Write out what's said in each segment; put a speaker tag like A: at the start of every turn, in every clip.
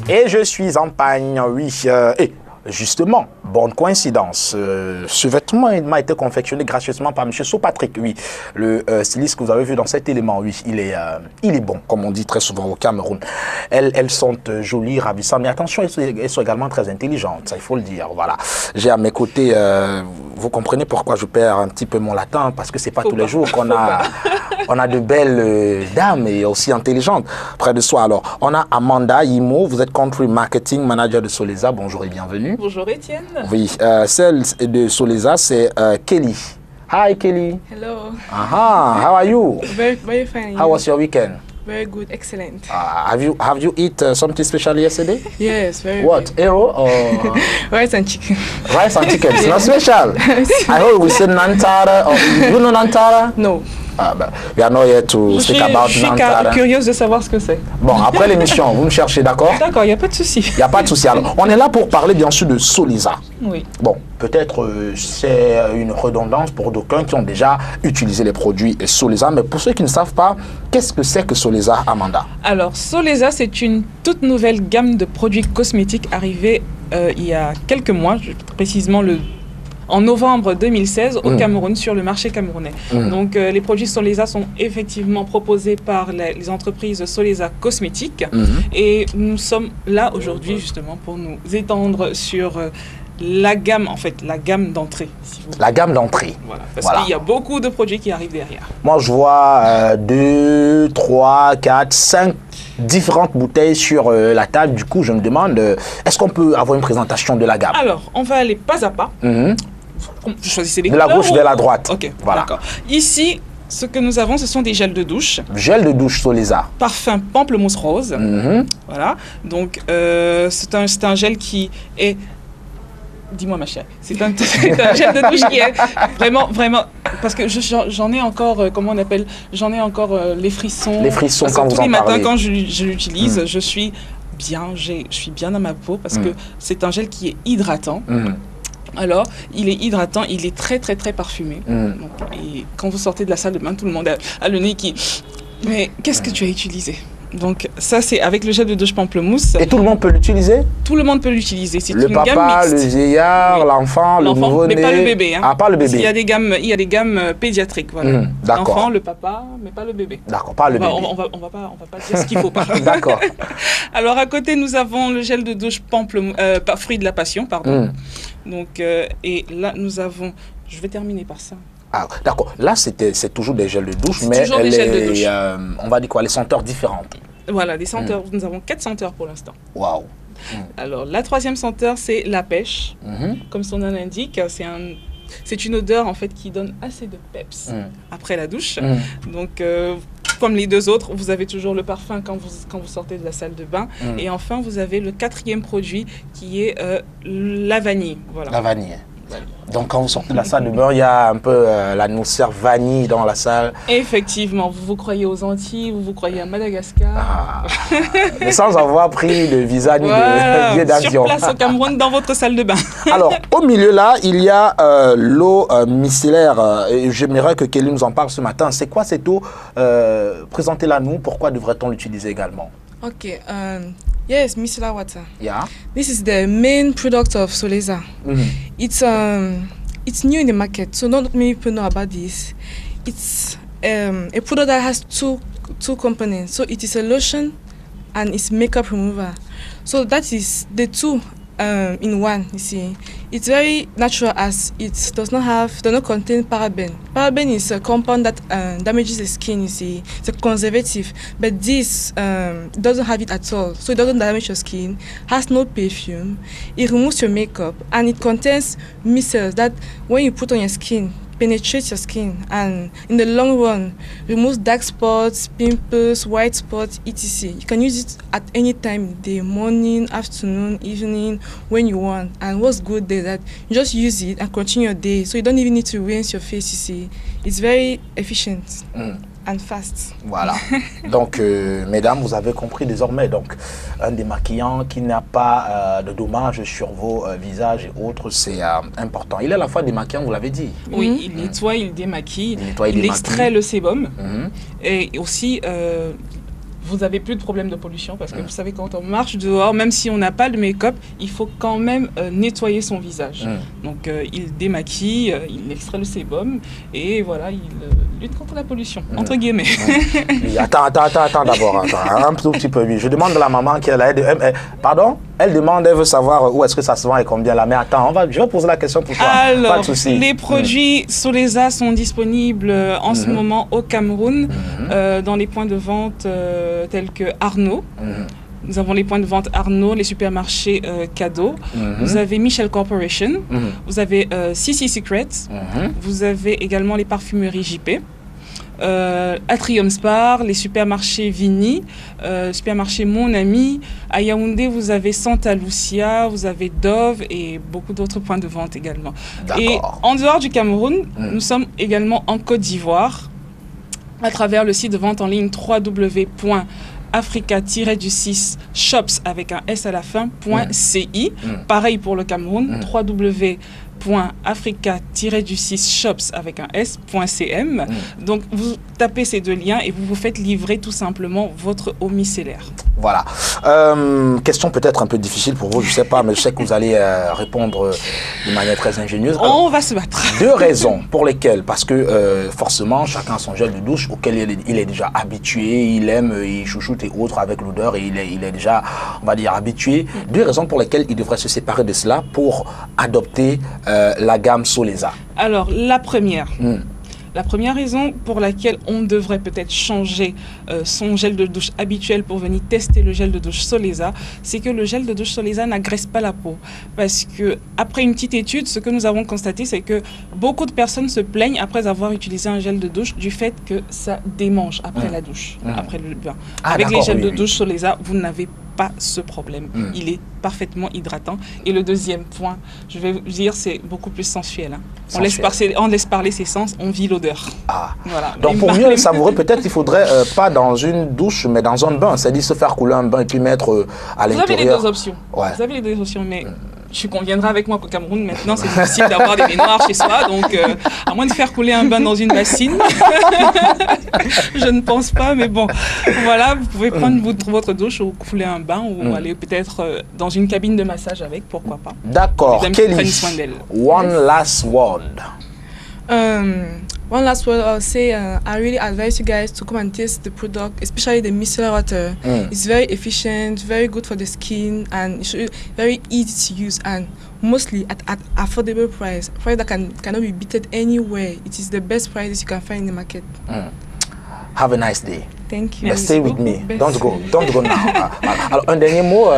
A: Et je suis en pagne, oui. Et justement, bonne coïncidence, ce vêtement m'a été confectionné gracieusement par M. Sopatrick, oui. Le styliste que vous avez vu dans cet élément, oui, il est bon, comme on dit très souvent au Cameroun. Elles sont jolies, ravissantes, mais attention, elles sont également très intelligentes, ça il faut le dire, voilà. J'ai à mes côtés, vous comprenez pourquoi je perds un petit peu mon latin, parce que c'est pas tous les jours qu'on a, on a de belles dames et aussi intelligentes près de soi. Alors, on a Amanda Yimo, vous êtes Country Marketing Manager de Soleza, bonjour et bienvenue.
B: Bonjour Étienne.
A: Oui, celle de Soleza, c'est Kelly. Hi Kelly.
B: Hello.
A: How are you?
B: Very fine.
A: How was your weekend?
B: Very good, excellent.
A: Have you eat something special yesterday?
B: Yes, very
A: What?
B: good.
A: Arrow or
B: Rice and chicken.
A: rice and chicken? It's not special. I hope we say Nantara. Or, you know Nantara?
B: No.
A: We are not here to speak about Nantara.
B: Je suis curieuse de savoir ce que c'est.
A: Bon, après l'émission, vous me cherchez, d'accord?
B: D'accord, il n'y a pas de souci.
A: Il n'y a pas de souci. Alors, on est là pour parler bien sûr de Soleza.
B: Oui.
A: Bon, peut-être c'est une redondance pour d'aucuns qui ont déjà utilisé les produits Soleza, mais pour ceux qui ne savent pas, qu'est-ce que c'est que Soleza, Amanda?
B: Alors, Soleza, c'est une toute nouvelle gamme de produits cosmétiques arrivée il y a quelques mois, précisément en novembre 2016 au Cameroun, sur le marché camerounais. Donc les produits Soleza sont effectivement proposés par les entreprises Soleza Cosmétiques et nous sommes là aujourd'hui justement pour nous étendre sur la gamme, en fait, la gamme d'entrée. Si vous...
A: La gamme d'entrée.
B: Voilà, parce qu'il y a beaucoup de produits qui arrivent derrière.
A: Moi, je vois 2, 3, 4, 5 différentes bouteilles sur la table. Du coup, je me demande, est-ce qu'on peut avoir une présentation de la gamme?
B: Alors, on va aller pas à pas. Vous choisissez les
A: de la gauche vers la droite.
B: Ok,
A: voilà.
B: D'accord. Ici, ce que nous avons, ce sont des gels de douche.
A: Gel de douche Soleza.
B: Parfum pamplemousse rose. Voilà. Donc, c'est un gel qui est... Dis-moi ma chérie, c'est un gel de douche qui est vraiment, parce que j'en ai encore, comment on appelle, j'en ai encore les frissons. Les frissons quand vous en parlez. Tous les matins quand je l'utilise, je suis bien dans ma peau parce que c'est un gel qui est hydratant. Alors, il est hydratant, il est très parfumé. Donc, et quand vous sortez de la salle de bain, tout le monde a le nez qui... Mais qu'est-ce que tu as utilisé? Donc ça, c'est avec le gel de douche pamplemousse. Et
A: tout le monde peut l'utiliser? Tout le monde peut
B: l'utiliser. C'est
A: une gamme mixte. Le papa, le vieillard, l'enfant, le nouveau-né.
B: Mais pas le bébé. Hein.
A: Ah, pas le bébé.
B: Il y a des gammes pédiatriques. Voilà. L'enfant, le papa, mais pas le bébé.
A: D'accord, pas le bébé.
B: On va pas dire ce qu'il faut pas.
A: D'accord.
B: Alors à côté, nous avons le gel de douche fruit de la passion, pardon. Donc, et là, nous avons... Je vais terminer par ça.
A: Ah, d'accord. Là, c'est toujours des gels de douche, mais on va dire quoi, les senteurs différentes.
B: Voilà, les senteurs. Nous avons 4 senteurs pour l'instant.
A: Waouh.
B: Alors, la troisième senteur, c'est la pêche. Comme son nom l'indique, c'est une odeur en fait qui donne assez de peps après la douche. Donc, comme les deux autres, vous avez toujours le parfum quand vous sortez de la salle de bain. Et enfin, vous avez le quatrième produit qui est la vanille. Voilà.
A: La vanille. Donc quand vous sortez de la salle de bain, il y a un peu la nourriture vanille dans la salle.
B: Effectivement, vous croyez aux Antilles, vous croyez à Madagascar.
A: Mais sans avoir pris de visa ni de billet d'avion.
B: Sur place au Cameroun, dans votre salle de bain.
A: Alors, au milieu là, il y a l'eau micellaire. J'aimerais que Kelly nous en parle ce matin. C'est quoi cette eau? Présentez-la nous. Pourquoi devrait-on l'utiliser également?
C: Okay, yes, micellar water.
A: Yeah.
C: This is the main product of Soleza. It's new in the market, so not many people know about this. It's a product that has two components. So it is a lotion and it's makeup remover. So that is the two in one. You see, it's very natural as it does not contain paraben. Paraben is a compound that damages the skin. You see, it's a conservative, but this doesn't have it at all. So it doesn't damage your skin. Has no perfume. It removes your makeup and it contains micelles that when you put on your skin, penetrates your skin and in the long run removes dark spots, pimples, white spots, etc. You can use it at any time, day, morning, afternoon, evening, when you want. And what's good is that you just use it and continue your day, so you don't even need to rinse your face. You see, it's very efficient and fast.
A: Voilà. Donc, mesdames, vous avez compris désormais. Donc, un démaquillant qui n'a pas de dommages sur vos visages et autres, c'est important. Il est à la fois démaquillant, vous l'avez dit.
B: Oui, il nettoie, il démaquille, il extrait le sébum. Et aussi, vous n'avez plus de problème de pollution parce que vous savez, quand on marche dehors, même si on n'a pas de make-up, il faut quand même nettoyer son visage. Donc il démaquille, il extrait le sébum et voilà, il lutte contre la pollution, entre guillemets.
A: Oui, attends d'abord, un tout petit peu. Oui. Je demande à la maman qui est pardon, elle demande, elle veut savoir où est-ce que ça se vend et combien là. Mais attends, je vais poser la question pour toi.
B: Alors,
A: pas de souci.
B: Les produits Soleza sont disponibles en ce moment au Cameroun, dans les points de vente tels que Arnaud. Nous avons les points de vente Arnaud, les supermarchés cadeaux. Vous avez Michel Corporation. Vous avez CC Secrets. Vous avez également les parfumeries JP. Atrium Spar, les supermarchés Vini, supermarché Mon Ami. À Yaoundé, vous avez Santa Lucia, vous avez Dove et beaucoup d'autres points de vente également. Et en dehors du Cameroun, nous sommes également en Côte d'Ivoire à travers le site de vente en ligne www.africa-du6 shops avec un S à la fin, .ci. Pareil pour le Cameroun, www.africa-du6 shops avec un S.cm. Donc vous tapez ces deux liens et vous vous faites livrer tout simplement votre eau micellaire.
A: Voilà. Question peut-être un peu difficile pour vous, je ne sais pas, mais je sais que vous allez répondre de manière très ingénieuse. Alors,
B: on va se battre.
A: Deux raisons pour lesquelles, parce que forcément, chacun a son gel de douche auquel il est déjà habitué, il aime, il chouchoute et autres avec l'odeur et il est déjà, on va dire, habitué. Deux raisons pour lesquelles il devrait se séparer de cela pour adopter la gamme Soleza.
B: Alors, la première. La première raison pour laquelle on devrait peut-être changer son gel de douche habituel pour venir tester le gel de douche Soleza, c'est que le gel de douche Soleza n'agresse pas la peau. Parce que après une petite étude, ce que nous avons constaté, c'est que beaucoup de personnes se plaignent après avoir utilisé un gel de douche du fait que ça démange après la douche, après le bain. Avec les gels de douche Soleza, vous n'avez pas ce problème. Il est parfaitement hydratant. Et le deuxième point, je vais vous dire, c'est beaucoup plus sensuel. On laisse parler ses sens, on vit l'odeur. Voilà.
A: Donc pour mieux le savourer, peut-être il faudrait pas dans une douche, mais dans un bain. C'est-à-dire se faire couler un bain et puis mettre à l'intérieur.
B: Vous avez les deux options. Vous avez les deux options, mais tu conviendras avec moi qu'au Cameroun, maintenant, c'est difficile d'avoir des baignoires chez soi. Donc, à moins de faire couler un bain dans une bassine, je ne pense pas. Mais bon, voilà, vous pouvez prendre votre douche ou couler un bain ou aller peut-être dans une cabine de massage avec, pourquoi pas.
A: D'accord. Kelly, one last word.
C: One last word, I'll say I really advise you guys to come and taste the product, especially the micellar water. It's very efficient, very good for the skin, and it's very easy to use, and mostly at affordable price that cannot be beaten anywhere. It is the best prices you can find in the market.
A: Have a nice day.
C: Thank you.
A: But stay with me. Don't go now. Alors, un dernier mot.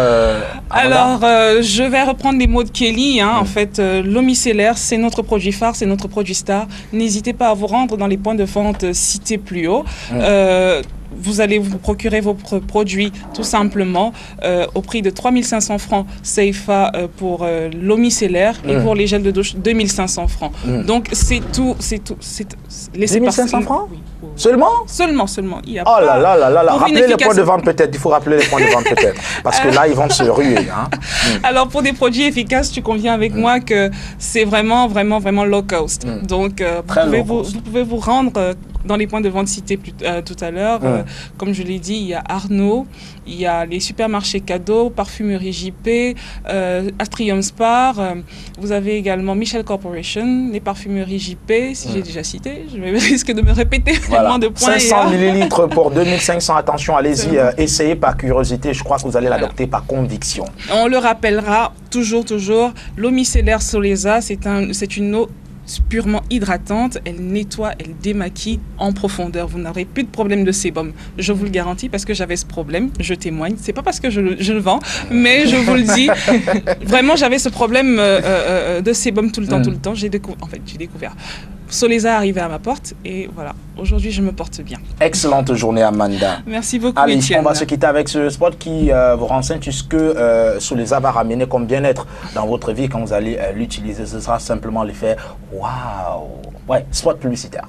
B: Alors, je vais reprendre les mots de Kelly. En fait, l'eau micellaire, c'est notre produit phare, c'est notre produit star. N'hésitez pas à vous rendre dans les points de vente cités plus haut. Vous allez vous procurer vos produits tout simplement au prix de 3500 francs CFA pour l'eau micellaire et pour les gels de douche 2500 francs. Donc c'est tout.
A: 2500 francs?
B: Oui.
A: Seulement?
B: Seulement. Il y a
A: oh là là là là là. Rappelez les points de vente peut-être. Il faut rappeler les points de vente peut-être. Parce que là, ils vont se ruer.
B: Alors pour des produits efficaces, tu conviens avec moi que c'est vraiment low cost. Donc vous pouvez vous rendre dans les points de vente cités tout à l'heure. Comme je l'ai dit, il y a Arnaud, il y a les supermarchés cadeaux, parfumerie JP, Atrium Spar. Vous avez également Michel Corporation, les parfumeries JP, si j'ai déjà cité. Je risque de me répéter vraiment de points.
A: 500 millilitres pour 2500. Attention, allez-y, essayez par curiosité. Je crois que vous allez l'adopter par conviction.
B: On le rappellera toujours. L'eau micellaire Soleza, c'est une eau purement hydratante, elle nettoie, elle démaquille en profondeur. Vous n'aurez plus de problème de sébum. Je vous le garantis parce que j'avais ce problème, je témoigne. C'est pas parce que je le vends, mais je vous le dis. Vraiment, j'avais ce problème de sébum tout le temps. J'ai découvert. Soleza arrivait à ma porte et voilà, aujourd'hui je me porte bien.
A: Excellente journée Amanda.
B: Merci beaucoup.
A: Allez,
B: Etienne.
A: on va se quitter avec ce spot qui vous renseigne sur ce que Soleza va ramener comme bien-être dans votre vie quand vous allez l'utiliser. Ce sera simplement l'effet waouh. Ouais, spot publicitaire.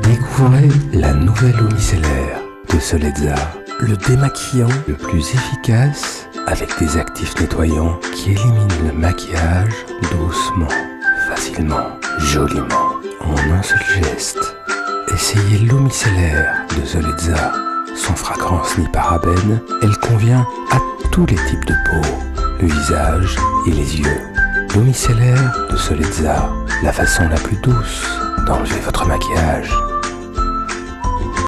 D: Découvrez la nouvelle eau micellaire de Soleza, le démaquillant le plus efficace avec des actifs nettoyants qui éliminent le maquillage doucement, facilement, joliment, en un seul geste. Essayez l'eau micellaire de Soleza, sans fragrance ni parabène, elle convient à tous les types de peau, le visage et les yeux. L'eau micellaire de Solezza, la façon la plus douce d'enlever votre maquillage.